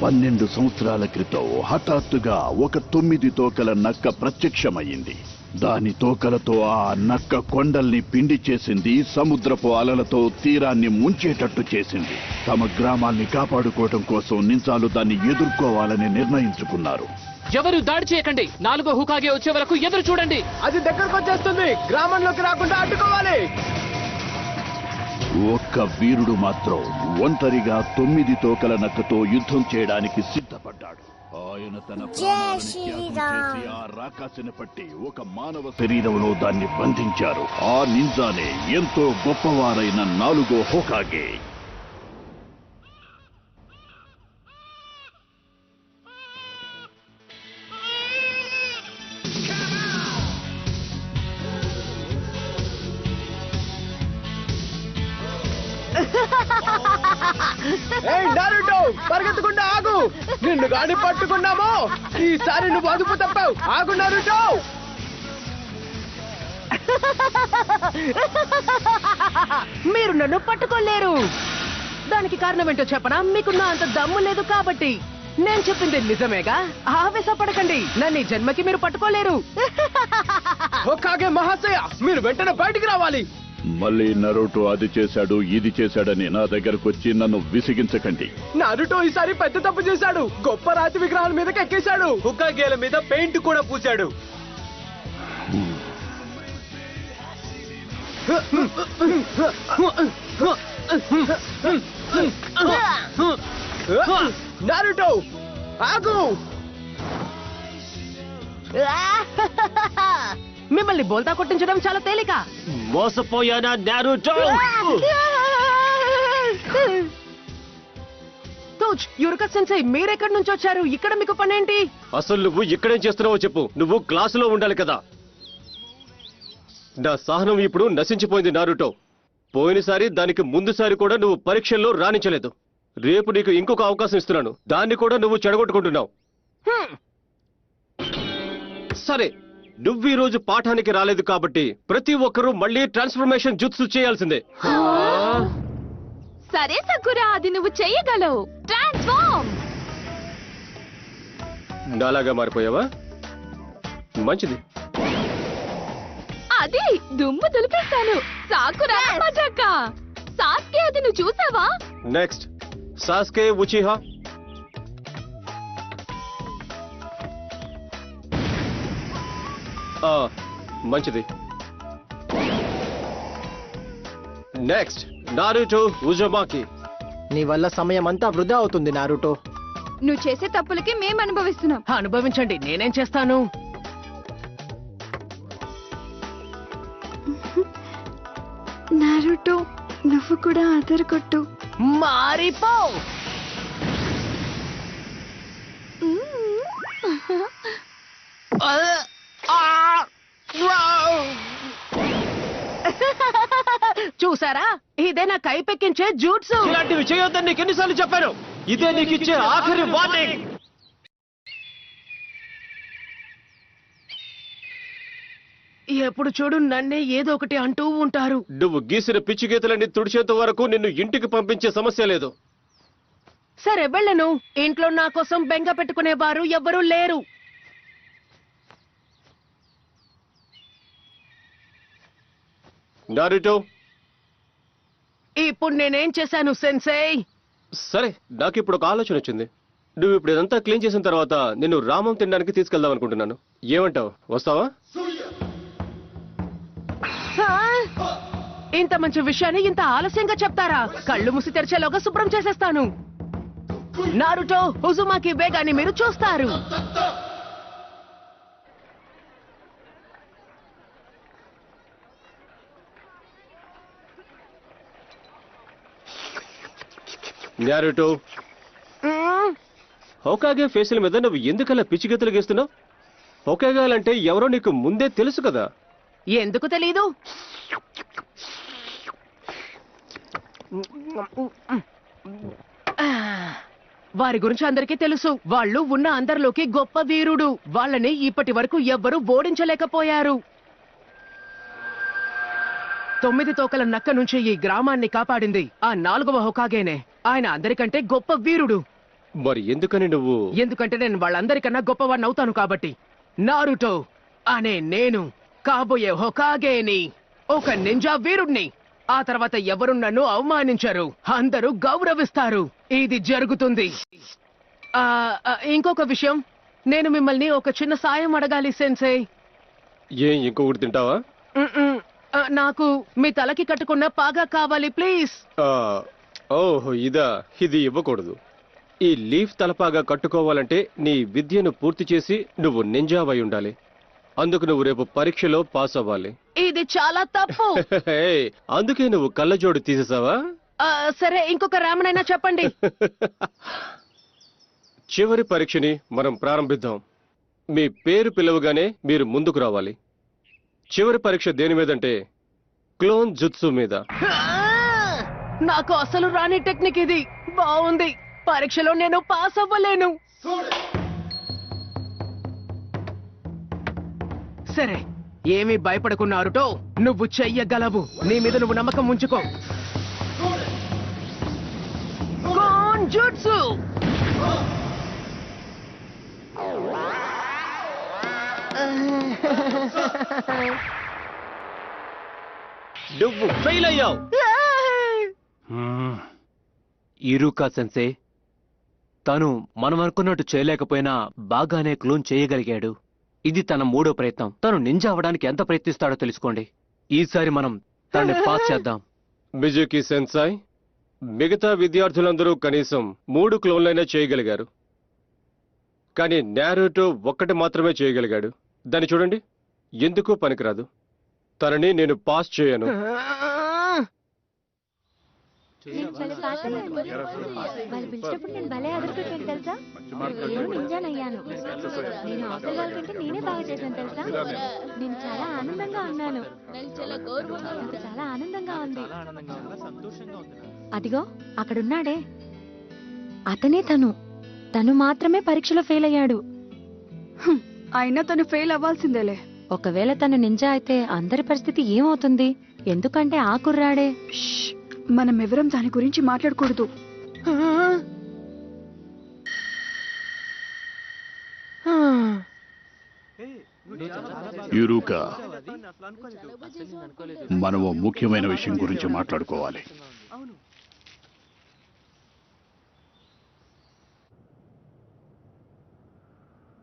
12 సంవత్సరాల క్రితం హఠాత్తుగా ఒక 9 తోకల నక్క ప్రత్యక్షమయ్యింది. దాని తోకలతో ఆ నక్క కొండల్ని పిండి చేసింది, సముద్రపు అలలతో తీరాన్ని ముంచేటట్టు చేసింది. తమ గ్రామాల్ని కాపాడుకోవడం కోసం నింజాలు దాన్ని ఎదుర్కోవాలని నిర్ణయించుకున్నారు. ఎవరు దాడి చేయకండి, 4వ హుకాగే వచ్చే వరకు ఎదురు చూడండి. అది దగ్గరకు వచ్చేస్తుంది, గ్రామంలోకి రాకుండా అడ్డుకోవాలి. ఒక్క వీరుడు మాత్రం ఒంటరిగా 9 తోకల నక్కతో యుద్ధం చేయడానికి సిద్ధపడ్డాడు. ఆయన తన ప్రాణాలను త్యాగం చేసి ఆ రాకాసిని పట్టి ఒక మానవ శరీరంలో దాన్ని బంధించారు. ఆ నింజానే ఎంతో గొప్పవారైన 4వ హోకాగే. నారుటో, పరిగెత్తకుండా ఆగు. నిన్ను గాని పట్టుకున్నామో ఈసారి నువ్వు అదుపు తప్పావు. ఆగు నారుటో. మీరు నన్ను పట్టుకోలేరు. దానికి కారణం ఏంటో చెప్పనా? మీకు నా అంత దమ్ము లేదు కాబట్టి. నేను చెప్పింది నిజమేగా. ఆవేశపడకండి, నన్ను ఈ జన్మకి మీరు పట్టుకోలేరు. హోకాగే మహాశయ, మీరు వెంటనే బయటికి రావాలి. మళ్ళీ నరుటో అది చేశాడు, ఇది చేశాడని నా దగ్గరకు వచ్చి నన్ను విసిగించకండి. నారుటో ఈసారి పెద్ద తప్పు చేశాడు. గొప్ప రాతి విగ్రహాల మీదకి ఎక్కేశాడు. హుకాగేల మీద పెయింట్ కూడా పూశాడు. నారుటో ఆగు. మిమ్మల్ని బోల్తా కొట్టించడం చాలా తేలిక. మోసపోయానా నారుటో? తోచ్, యురక సెన్సై, మీరెక్కడి నుంచి వచ్చారు? ఇక్కడ మీకు పనేంటి? అసలు నువ్వు ఇక్కడేం చేస్తున్నావో చెప్పు. నువ్వు క్లాసులో ఉండాలి కదా. నా సహనం ఇప్పుడు నశించిపోయింది నారుటో. పోయినసారి దానికి ముందుసారి కూడా నువ్వు పరీక్షల్లో రాణించలేదు. రేపు నీకు ఇంకొక అవకాశం ఇస్తున్నాను, దాన్ని కూడా నువ్వు చెడగొట్టుకుంటున్నావు. సరే, నువ్వు ఈ రోజు పాఠానికి రాలేదు కాబట్టి ప్రతి ఒక్కరూ మళ్ళీ ట్రాన్స్ఫర్మేషన్ జుత్సు చేయాల్సిందే. సరే సకురా, అది నువ్వు చెయ్యగలవు. ట్రాన్స్ఫార్మ్. నాలాగా మారిపోయావా? మంచిది. అది దుమ్ము దులిపేస్తాను. సాకురా మజాక. సాస్కే, అది నువ్వు చూసావా? Next Sasuke Uchiha. మంచిది. Next Naruto Uzumaki. నీ వల్ల సమయం అంతా వృధా అవుతుంది నారుటో. నువ్వు చేసే తప్పులకి మేము అనుభవిస్తున్నాం. అనుభవించండి, నేనేం చేస్తాను? నారుటో, నువ్వు కూడా అదరగొట్టు. మారిపో. చూసారా, ఇదే నా కైపెక్కించే జూట్సు. ఇలాంటివి చేయొద్దని నీకు ఎన్నిసార్లు చెప్పాను? ఇదే నీకు ఇచ్చే ఆఖరి వార్నింగ్. ఎప్పుడు చూడు నన్నే ఏదో ఒకటి అంటూ ఉంటారు. నువ్వు గీసిన పిచ్చి గీతలన్నీ తుడిచేంత వరకు నిన్ను ఇంటికి పంపించే సమస్య లేదు. సరే వెళ్ళను. ఇంట్లో నా కోసం బెంగ పెట్టుకునేవారు ఎవ్వరూ లేరు. నారుటో, ఇప్పుడు నేనేం చేశాను సెన్సై? సరే, నాకు ఇప్పుడు ఒక ఆలోచన వచ్చింది. నువ్వు ఇప్పుడు ఇదంతా క్లీన్ చేసిన తర్వాత నిన్ను రామం తినడానికి తీసుకెళ్దాం అనుకుంటున్నాను. ఏమంటావు? వస్తావా? ఇంత మంచి విషయాన్ని ఇంత ఆలస్యంగా చెప్తారా? కళ్ళు మూసి తెరిచేలోగా శుభ్రం చేసేస్తాను. నారుటో, ఉజుమాకి వేగాన్ని మీరు చూస్తారు. నారుటో, హోకాగే ఫేసుల మీద నువ్వు ఎందుకలా పిచ్చిగీతలు గీస్తున్నావు? హోకాగాలంటే ఎవరో నీకు ముందే తెలుసు కదా. ఎందుకు తెలీదు? వారి గురించి అందరికీ తెలుసు. వాళ్ళు ఉన్న అందరిలోకి గొప్ప వీరుడు. వాళ్ళని ఇప్పటి వరకు ఎవ్వరూ ఓడించలేకపోయారు. 9 తోకల నక్క నుంచి ఈ గ్రామాన్ని కాపాడింది ఆ 4వ హోకాగేనే. ఆయన అందరికంటే గొప్ప వీరుడు. మరి ఎందుకని నువ్వు ఎందుకంటే నేను వాళ్ళందరికన్నా గొప్పవాడిని అవుతాను కాబట్టి. నారుటో అనే నేను కాబోయే హొకాగేని, ఒక నింజా వీరుణ్ణి. ఆ తర్వాత ఎవరు నన్ను అవమానించరు, అందరూ గౌరవిస్తారు. ఇది జరుగుతుంది. ఇంకొక విషయం, నేను మిమ్మల్ని ఒక చిన్న సాయం అడగాలి సెన్సే. ఇంకొకటి తింటావా? నాకు మీ తలకి కట్టుకున్న పాగా కావాలి ప్లీజ్. ఓహో ఇది ఇవ్వకూడదు. ఈ లీఫ్ తలపాగా కట్టుకోవాలంటే నీ విద్యను పూర్తి చేసి నువ్వు నింజావై ఉండాలి. అందుకు నువ్వు రేపు పరీక్షలో పాస్ అవ్వాలి. ఇది చాలా తప్పు. అందుకే నువ్వు కళ్ళజోడు తీసేసావా? సరే, ఇంకొక రామనైనా చెప్పండి. చివరి పరీక్షని మనం ప్రారంభిద్దాం. మీ పేరు పిలవగానే మీరు ముందుకు రావాలి. చివరి పరీక్ష దేని మీదంటే క్లోన్ జుత్సు మీద. నాకు అసలు రాని టెక్నిక్ ఇది. బాగుంది. పరీక్షలో నేను పాస్ అవ్వలేను. సరే, ఏమీ భయపడకున్నారుటో, నువ్వు చెయ్యగలవు. నీ మీద నువ్వు నమ్మకం ఉంచుకో. Clone jutsu. నువ్వు ఫెయిల్ అయ్యావు. ఇరుకా సెన్సే, తను మనం అనుకున్నట్టు చేయలేకపోయినా బాగానే క్లోన్ చేయగలిగాడు. ఇది తన 3వ ప్రయత్నం. తను నింజా అవ్వడానికి ఎంత ప్రయత్నిస్తాడో తెలుసుకోండి. ఈసారి మనం తనని పాస్ చేద్దాం. మిజుకి సెన్సాయ్, మిగతా విద్యార్థులందరూ కనీసం 3 క్లోన్లైనా చేయగలిగారు. కానీ నారుటో ఒక్కటి మాత్రమే చేయగలిగాడు. దాన్ని చూడండి, ఎందుకో పనికిరాదు. తనని నేను పాస్ చేయను. వాళ్ళు పిలిచినప్పుడు నేను భలే అదరిపోయాను తెలుసా. నేను నింజానయ్యాను. నేను అవతల వాళ్ళకంటే నేనే బాగా చేశాను తెలుసా. నేను చాలా ఆనందంగా ఉన్నాను. నాకు చాలా ఆనందంగా ఉంది. అదిగో అక్కడున్నాడే, అతనే తను మాత్రమే పరీక్షలో ఫెయిల్ అయ్యాడు. అయినా తను ఫెయిల్ అవ్వాల్సిందేలే. ఒకవేళ తను నింజా అయితే అందరి పరిస్థితి ఏమవుతుంది? ఎందుకంటే ఆ కుర్రాడే. మనం ఎవరం దాని గురించి మాట్లాడకూడదు. యురుకా, మనము ముఖ్యమైన విషయం గురించి మాట్లాడుకోవాలి.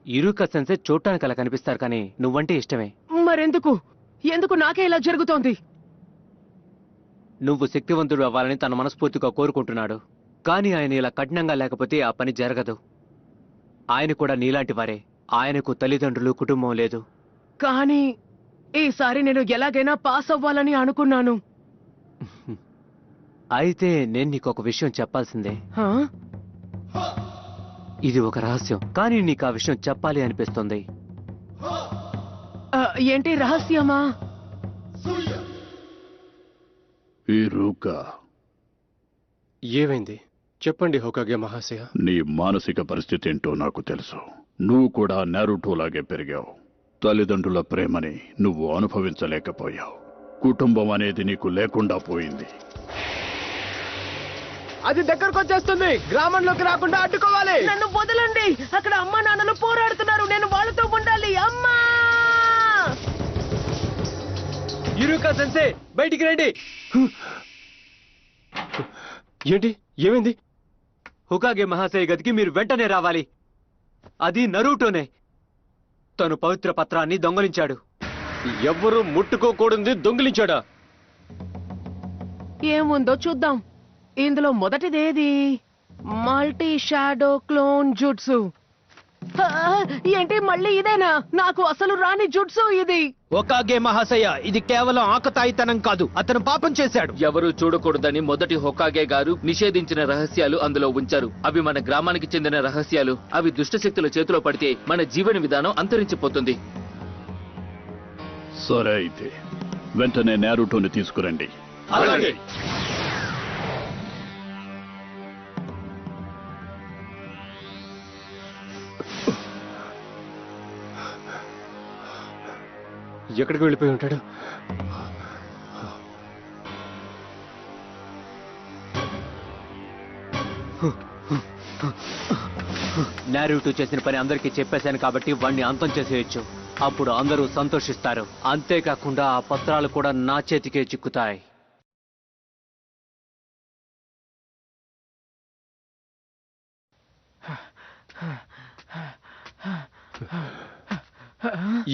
ఇరుకా సెన్సే చూడటానికి అలా కనిపిస్తారు, కానీ నువ్వంటే ఇష్టమే. ఎందుకు నాకే ఇలా జరుగుతోంది? నువ్వు శక్తివంతుడు అవ్వాలని తన మనస్ఫూర్తిగా కోరుకుంటున్నాడు. కానీ ఆయన ఇలా కఠినంగా లేకపోతే ఆ పని జరగదు. ఆయన కూడా నీలాంటి వారే. ఆయనకు తల్లిదండ్రులు, కుటుంబం లేదు. కానీ ఈసారి నేను ఎలాగైనా పాస్ అవ్వాలని అనుకున్నాను. అయితే నేను నీకు ఒక విషయం చెప్పాల్సిందే. ఇది ఒక రహస్యం, కానీ నీకు ఆ విషయం చెప్పాలి అనిపిస్తుంది. ఏంటి రహస్యమా? యురుకా, ఏమైంది చెప్పండి హోకాగే మహాశయ. నీ మానసిక పరిస్థితి ఏంటో నాకు తెలుసు. నువ్వు కూడా నారుటోలాగే పెరిగావు. తల్లిదండ్రుల ప్రేమని నువ్వు అనుభవించలేకపోయావు. కుటుంబం అనేది నీకు లేకుండా పోయింది. అది దగ్గరకు వచ్చేస్తుంది. గ్రామంలోకి రాకుండా అడ్డుకోవాలి. నన్ను వదలండి. అక్కడ అమ్మా నాన్నలు పోరాడుతున్నారు. నేను వాళ్ళతో ఉండాలి. అమ్మా! ఇరుకా సెన్సే, బయటికి రండి. ఏంటి, ఏమైంది? హోకాగే మహాశయ గదికి మీరు వెంటనే రావాలి. అది నరుటోనే. తను పవిత్ర పత్రాన్ని దొంగలించాడు. ఎవ్వరూ ముట్టుకోకూడదు దొంగిలించాడా? ఏముందో చూద్దాం. ఇందులో మొదటిదేది? Multi shadow clone jutsu. ఏంటి మళ్ళీ ఇదేనా? నాకు అసలు రాని జుట్సు ఇది. హోకాగే మహాశయ, ఇది కేవలం ఆకతాయితనం కాదు, అతను పాపం చేశాడు. ఎవరూ చూడకూడదని మొదటి హోకాగే గారు నిషేధించిన రహస్యాలు అందులో ఉంచారు. అవి మన గ్రామానికి చెందిన రహస్యాలు. అవి దుష్టశక్తుల చేతిలో పడితే మన జీవన విధానం అంతరించిపోతుంది. సరే, అయితే వెంటనే నారుటోని తీసుకురండి. అలాగే. ఎక్కడికి వెళ్ళిపోయి ఉంటాడు? నారుటో చేసిన పని అందరికీ చెప్పేశాను కాబట్టి వాణ్ణి అంతం చేసేయచ్చు. అప్పుడు అందరూ సంతోషిస్తారు. అంతేకాకుండా ఆ పత్రాలు కూడా నా చేతికే చిక్కుతాయి.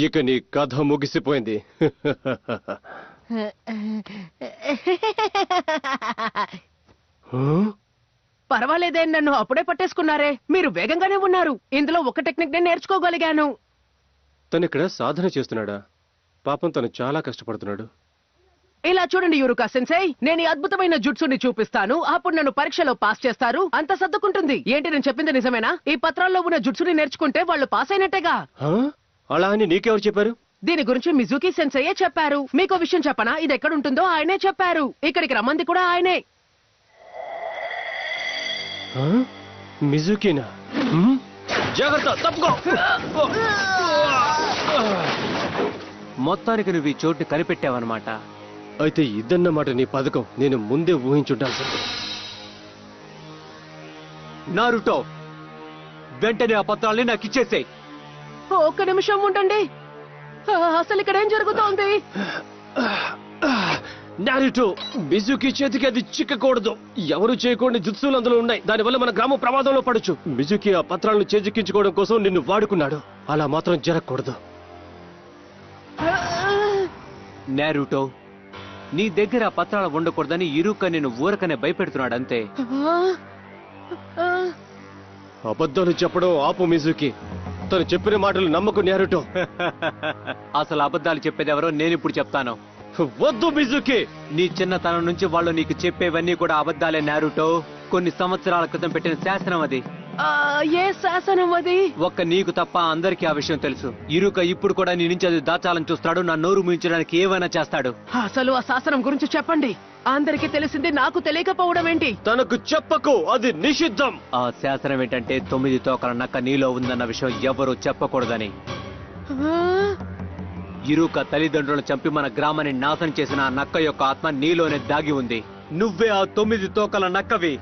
ఇక నీ కథ ముగిసిపోయింది. పర్వాలేదే, నన్ను అప్పుడే పట్టేసుకున్నారే. మీరు వేగంగానే ఉన్నారు. ఇందులో ఒక టెక్నిక్ నేను నేర్చుకోగలిగాను. తను ఇక్కడ సాధన చేస్తున్నాడా? పాపం తను చాలా కష్టపడుతున్నాడు. ఇలా చూడండి యూరుకా సెన్సై, నేను ఈ అద్భుతమైన జుట్సుని చూపిస్తాను. అప్పుడు నన్ను పరీక్షలో పాస్ చేస్తారు. అంత సర్దుకుంటుంది. ఏంటి నేను చెప్పింది నిజమేనా? ఈ పత్రాల్లో ఉన్న జుట్సుని నేర్చుకుంటే వాళ్ళు పాస్ అయినట్టేగా. అలా అని నీకెవరు చెప్పారు? దీని గురించి మిజుకి సెన్సయ్యే చెప్పారు. మీకో విషయం చెప్పనా? ఇది ఎక్కడుంటుందో ఆయనే చెప్పారు. ఇక్కడికి రమ్మంది కూడా ఆయనే. మిజుకినా? జాగ్రత్త, తప్పుకో. మొత్తానికి నువ్వు ఈ చోటు కనిపెట్టావన్నమాట. అయితే ఇదన్నమాట నీ పథకం. నేను ముందే ఊహించుండాల్సింది. నారుటో, వెంటనే ఆ పత్రాల్ని నాకు ఇచ్చేసేయ్. ఒక్క నిమిషం ఉండండి. అసలు ఇక్కడ ఏం జరుగుతోంది? నారుటో, మిజుకి చేతికి అది చిక్కకూడదు. ఎవరు చేయకూడని జుత్సులు అందులో ఉన్నాయి. దానివల్ల మన గ్రామం ప్రమాదంలో పడొచ్చు. మిజుకి ఆ పత్రాలను చేజిక్కించుకోవడం కోసం నిన్ను వాడుకున్నాడు. అలా మాత్రం జరగకూడదు. నారుటో, నీ దగ్గర ఆ పత్రాలు ఉండకూడదని ఇరుక నేను ఊరకనే భయపెడుతున్నాడు అంతే. అబద్ధాలు చెప్పడం ఆపు మిజుకి. తను చెప్పిన మాటలు నమ్మకు నారుటో. అసలు అబద్ధాలు చెప్పేదెవరో నేను ఇప్పుడు చెప్తాను. వద్దు మిజుకి. నీ చిన్నతనం నుంచి వాళ్ళు నీకు చెప్పేవన్నీ కూడా అబద్ధాలే నారుటో. కొన్ని సంవత్సరాల క్రితం పెట్టిన శాసనం అది. ఏ శాసనం అది? ఒక్క నీకు తప్ప అందరికీ ఆ విషయం తెలుసు. ఇరుక ఇప్పుడు కూడా నీ నుంచి అది దాచాలని చూస్తాడు. నా నోరు ముయించడానికి ఏమైనా చేస్తాడు. అసలు ఆ శాసనం గురించి చెప్పండి. అందరికీ తెలిసింది, నాకు తెలియకపోవడం ఏంటి? తనకు చెప్పకు, అది నిషిద్ధం. ఆ శాసనం ఏంటంటే 9 తోకల నక్క నీలో ఉందన్న విషయం ఎవరూ చెప్పకూడదని. ఇరుక తల్లిదండ్రులను చంపి మన గ్రామాన్ని నాశనం చేసిన ఆ నక్క యొక్క ఆత్మ నీలోనే దాగి ఉంది. నువ్వే ఆ 9 తోకల నక్కవి.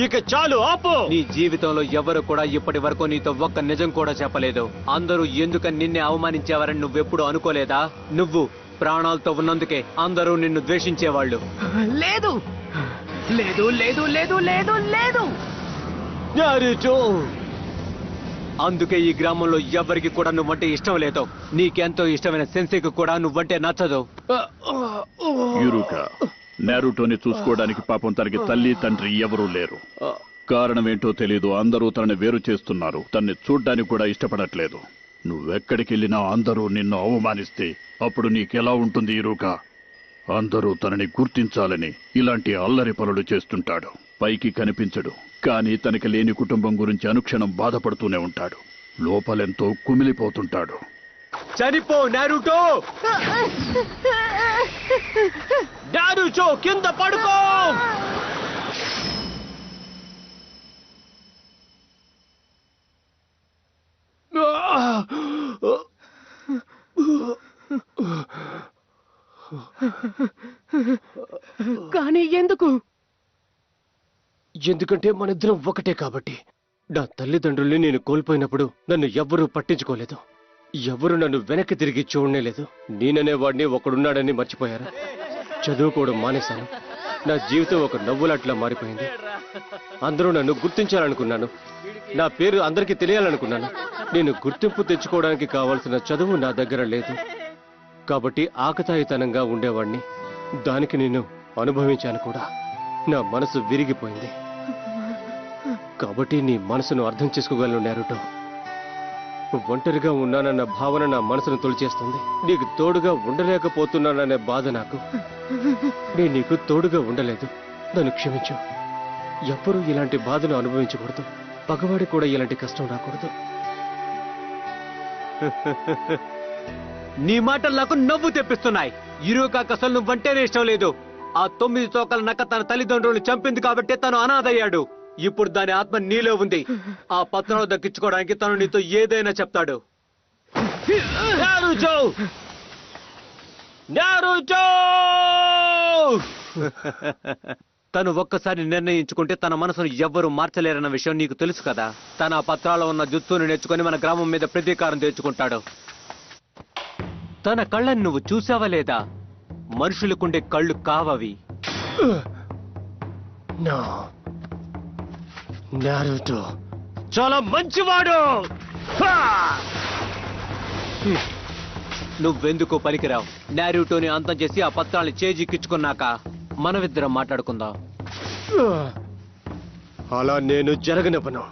ఇక చాలు, ఆపు. నీ జీవితంలో ఎవరు కూడా ఇప్పటి వరకు నీతో ఒక్క నిజం కూడా చెప్పలేదు. అందరూ ఎందుకని నిన్నే అవమానించేవారని నువ్వెప్పుడు అనుకోలేదా? నువ్వు ప్రాణాలతో ఉన్నందుకే అందరూ నిన్ను ద్వేషించేవాళ్ళు. లేదు లేదు లేదు లేదు లేదు లేదు. అందుకే ఈ గ్రామంలో ఎవరికి కూడా నువ్వంటే ఇష్టం లేదు. నీకెంతో ఇష్టమైన సెన్సేకు కూడా నువ్వంటే నచ్చదు. యురుకా, నారుటోని చూసుకోవడానికి పాపం తనకి తల్లి తండ్రి ఎవరూ లేరు. కారణం ఏంటో తెలీదు. అందరూ తనని వేరు చేస్తున్నారు. తన్ని చూడ్డానికి కూడా ఇష్టపడట్లేదు. నువ్వెక్కడికెళ్ళినా అందరూ నిన్ను అవమానిస్తే అప్పుడు నీకెలా ఉంటుంది యురుకా? అందరూ తనని గుర్తించాలని ఇలాంటి అల్లరి పనులు చేస్తుంటాడు. పైకి కనిపించడు, కానీ తనకి లేని కుటుంబం గురించి అనుక్షణం బాధపడుతూనే ఉంటాడు. లోపలెంతో కుమిలిపోతుంటాడు. చనిపో నారుటో! నారుటో, కింద పడుకో! కానీ ఎందుకు? ఎందుకంటే మనిద్దరం ఒకటే కాబట్టి. నా తల్లిదండ్రుల్ని నేను కోల్పోయినప్పుడు నన్ను ఎవ్వరూ పట్టించుకోలేదు. ఎవరు నన్ను వెనక్కి తిరిగి చూడనేలేదు. నేననేవాడిని ఒకడున్నాడని మర్చిపోయారు. చదువుకోవడం మానేశాను. నా జీవితం ఒక నవ్వులాట్లా మారిపోయింది. అందరూ నన్ను గుర్తించాలనుకున్నాను. నా పేరు అందరికీ తెలియాలనుకున్నాను. నేను గుర్తింపు తెచ్చుకోవడానికి కావాల్సిన చదువు నా దగ్గర లేదు. కాబట్టి ఆకతాయితనంగా ఉండేవాణ్ణి. దానికి నేను అనుభవించాను కూడా. నా మనసు విరిగిపోయింది. కాబట్టి నీ మనసును అర్థం చేసుకోగలను నారుటో. ఒంటరిగా ఉన్నానన్న భావన నా మనసును తొలిచేస్తుంది. నీకు తోడుగా ఉండలేకపోతున్నాననే బాధ నాకు. నేను నీకు తోడుగా ఉండలేదు. నన్ను క్షమించు. ఎవ్వరూ ఇలాంటి బాధను అనుభవించకూడదు. పగవాడి కూడా ఇలాంటి కష్టం రాకూడదు. నీ మాటలు నాకు నవ్వు తెప్పిస్తున్నాయి. ఇరుకాకు అసలు నువ్వంటేనే ఇష్టం లేదు. ఆ 9 తోకల నక్క తన తల్లిదండ్రులను చంపింది కాబట్టి తను అనాథయ్యాడు. ఇప్పుడు దాని ఆత్మ నీలో ఉంది. ఆ పత్రాలు దక్కించుకోవడానికి తను నీతో ఏదైనా చెప్తాడు. నారుటో! నారుటో! తను ఒక్కసారి నిర్ణయించుకుంటే తన మనసును ఎవ్వరూ మార్చలేరన్న విషయం నీకు తెలుసు కదా. తన ఆ పత్రాల్లో ఉన్న జుత్సుని నేర్చుకుని మన గ్రామం మీద ప్రతీకారం తెచ్చుకుంటాడు. తన కళ్ళని నువ్వు చూసావా లేదా? మనుషులకుండే కళ్ళు కావవి. నారుటో చాలా మంచివాడు. నువ్వెందుకు పనికిరావు? నారుటోని అంతం చేసి ఆ పత్రాన్ని చేజిక్కించుకున్నాక మనమిద్దరం మాట్లాడుకుందాం. అలా నేను జరగనివ్వను.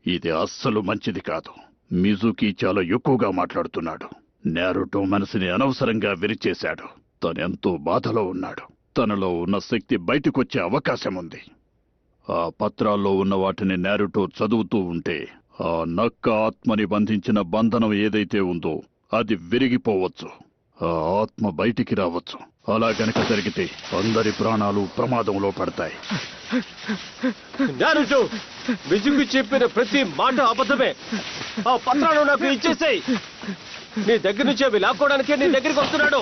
ఇది అస్సలు మంచిది కాదు. మిజుకి చాలా ఎక్కువగా మాట్లాడుతున్నాడు. నారుటో మనసుని అనవసరంగా విరిచేశాడు. తనెంతో బాధలో ఉన్నాడు. తనలో ఉన్న శక్తి బయటకొచ్చే అవకాశం ఉంది. ఆ పత్రాల్లో ఉన్న వాటిని నారుటో చదువుతూ ఉంటే ఆ నక్క ఆత్మని బంధించిన బంధనం ఏదైతే ఉందో అది విరిగిపోవచ్చు. ఆ ఆత్మ బయటికి రావచ్చు. అలా గనక జరిగితే అందరి ప్రాణాలు ప్రమాదంలో పడతాయి. నారుటో, మిజుకి చెప్పిన ప్రతి మాట అబద్ధమే. ఆ పత్రాలు నాకు ఇచ్చేసాయి. నీ దగ్గర నుంచి అవి లాక్కోవడానికే నీ దగ్గరికి వస్తున్నాడు.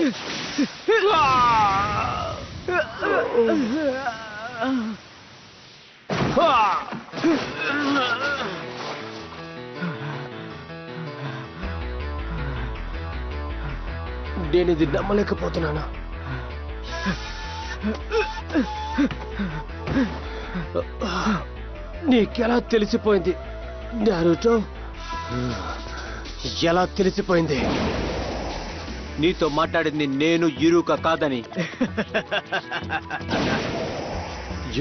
నేను ఇది నమ్మలేకపోతున్నాను. నీకెలా తెలిసిపోయింది నారుటో? ఎలా తెలిసిపోయింది? నీతో మాట్లాడింది నేను ఇరుక కాదని.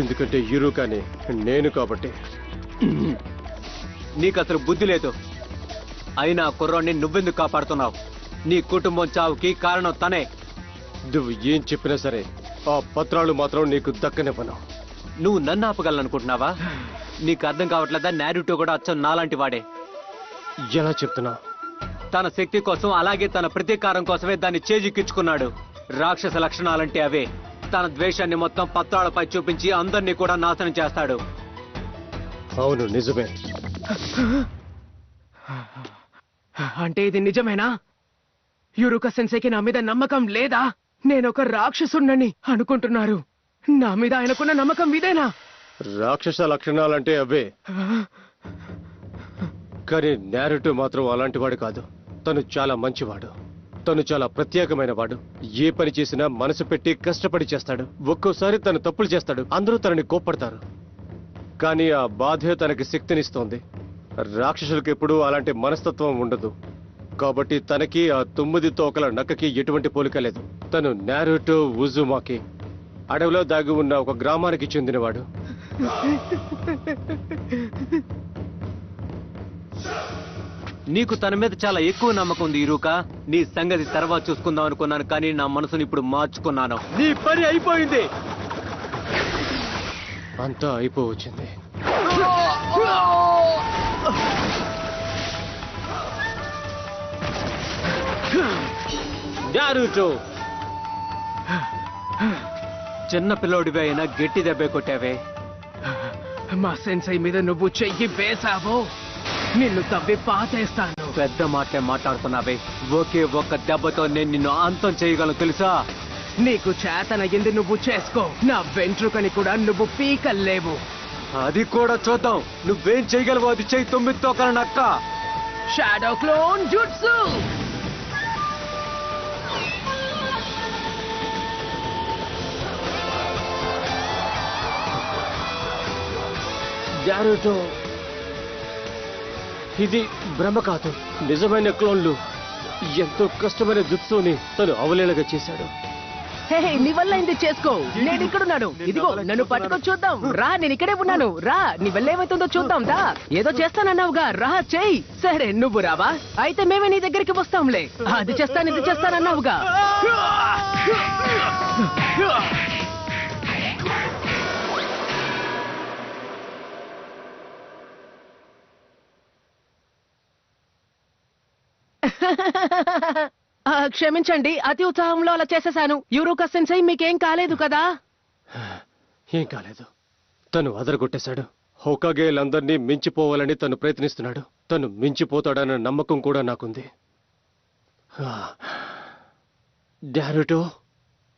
ఎందుకంటే ఇరుకని నేను కాబట్టి. నీకు అసలు బుద్ధి లేదు. అయినా కుర్రాన్ని నువ్వెందుకు కాపాడుతున్నావు? నీ కుటుంబం చావుకి కారణం తనే. నువ్వు ఏం చెప్పినా సరే ఆ పత్రాలు మాత్రం నీకు దక్కనివ్వను. నువ్వు నన్ను ఆపగలనుకుంటున్నావా? నీకు అర్థం కావట్లేదా? నారుటో కూడా అచ్చం నాలాంటి వాడే. ఎలా చెప్తున్నా? తన శక్తి కోసం అలాగే తన ప్రతీకారం కోసమే దాన్ని చేజిక్కించుకున్నాడు. రాక్షస లక్షణాలంటే అవే. తన ద్వేషాన్ని మొత్తం పత్రాలపై చూపించి అందరినీ కూడా నాశనం చేస్తాడు. అవును, నిజమే. అంటే ఇది నిజమేనా? యురుక సెన్సేకి నా మీద నమ్మకం లేదా? నేనొక రాక్షసుణ్ణని అనుకుంటున్నారు. నా మీద ఆయనకున్న నమ్మకం ఇదేనా? రాక్షస లక్షణాలంటే అవే. కానీ నారుటో మాత్రం అలాంటి వాడు కాదు. తను చాలా మంచివాడు. తను చాలా ప్రత్యేకమైన వాడు. ఏ పని చేసినా మనసు పెట్టి కష్టపడి చేస్తాడు. ఒక్కోసారి తను తప్పులు చేస్తాడు. అందరూ తనని కోప్పడతారు. కానీ ఆ బాధే తనకి శక్తినిస్తోంది. రాక్షసులకు ఎప్పుడూ అలాంటి మనస్తత్వం ఉండదు. కాబట్టి తనకి ఆ 9 తోకల నక్కకి ఎటువంటి పోలిక లేదు. తను నారుటో ఉజుమాకి, అడవిలో దాగి ఉన్న ఒక గ్రామానికి చెందినవాడు. నీకు తన మీద చాలా ఎక్కువ నమ్మకం ఉంది ఇరుక. నీ సంగతి తర్వాత చూసుకుందాం అనుకున్నాను, కానీ నా మనసుని ఇప్పుడు మార్చుకున్నాను. నీ పని అయిపోయింది. అంతా అయిపోవచ్చింది. నారుటో, చిన్న పిల్లోడివి అయినా గట్టి దెబ్బ కొట్టావే. మా సెన్సై మీద నువ్వు చెయ్యి వేసావో నిన్ను తవ్వి పాతేస్తాను. పెద్ద మాటలే మాట్లాడుతున్నావే. ఒకే ఒక్క దెబ్బతో నేను నిన్ను అంతం చేయగలను తెలుసా? నీకు చేతనయ్యింది నువ్వు చేసుకో. నా వెంట్రుకని కూడా నువ్వు పీకలేవు. అది కూడా చూద్దాం. నువ్వేం చేయగలవు అది చెయ్యి 9 తోకల నక్క. Shadow clone jutsu. నారుటో, ఇది భ్రమ కాదు. నిజమైన క్లోన్లు. ఎంతో కష్టమైన జుట్సుని తను అవలేలగా చేశాడు. హే, నీ వల్ల ఇది చేసుకో. నేను ఇక్కడున్నాను. ఇదిగో నన్ను పట్టుకొని చూద్దాం. రా, నేను ఇక్కడే ఉన్నాను. రా, నీ వల్ల ఏమైతుందో చూద్దాం. దా, ఏదో చేస్తానన్నావుగా, రా చెయ్యి. సరే, నువ్వు రావా? అయితే మేమే నీ దగ్గరికి వస్తాంలే. అది చేస్తాను, ఇది చేస్తానన్నావుగా. క్షమించండి, అతి ఉత్సాహంలో అలా చేసేశాను. యురుక సెన్సై మీకేం కాలేదు కదా? ఏం కాలేదు. తను అదరగొట్టేశాడు. హోకాగేలందరినీ మించిపోవాలని తను ప్రయత్నిస్తున్నాడు. తను మించిపోతాడన్న నమ్మకం కూడా నాకుంది. నారుటో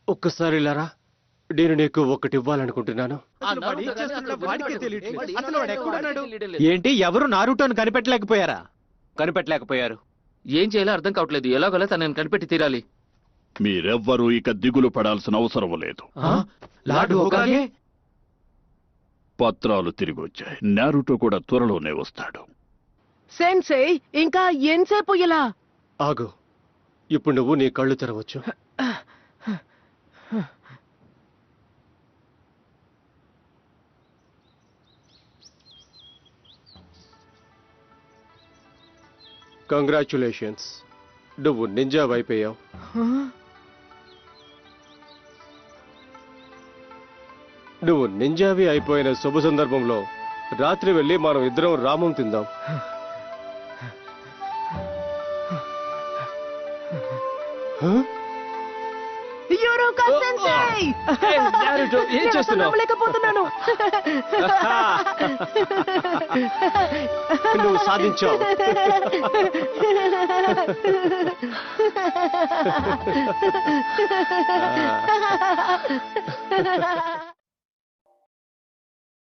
ఒక్కసారి ఇలారా. నేను నీకు ఒకటి ఇవ్వాలనుకుంటున్నాను. ఏంటి ఎవరు నారుటోను కనిపెట్టలేకపోయారా? కనిపెట్టలేకపోయారు. ఏం చేయాలో అర్థం కావట్లేదు. ఎలాగోలా తనని కనిపెట్టి తీరాలి. మీరెవ్వరూ ఇక దిగులు పడాల్సిన అవసరం లేదు. లార్డ్ హోకాగే పత్రాలు తిరిగి వచ్చాయి. నారుటో కూడా త్వరలోనే వస్తాడు. సెన్సే ఇంకా ఎంతసేపు ఇలా? ఆగు, ఇప్పుడు నువ్వు నీ కళ్ళు తెరవచ్చు. కంగ్రాచులేషన్స్, నువ్వు నింజా అయిపోయావు. నువ్వు నింజావి అయిపోయిన శుభ సందర్భంలో రాత్రి వెళ్ళి మనం ఇద్దరం రామం తిందాం. యూరుకా సెన్సే! నారుటో, ఏం చేస్తున్నావు? నమ్మలేకపోతున్నాను. నువ్వు సాధించావు. Ha ha ha ha!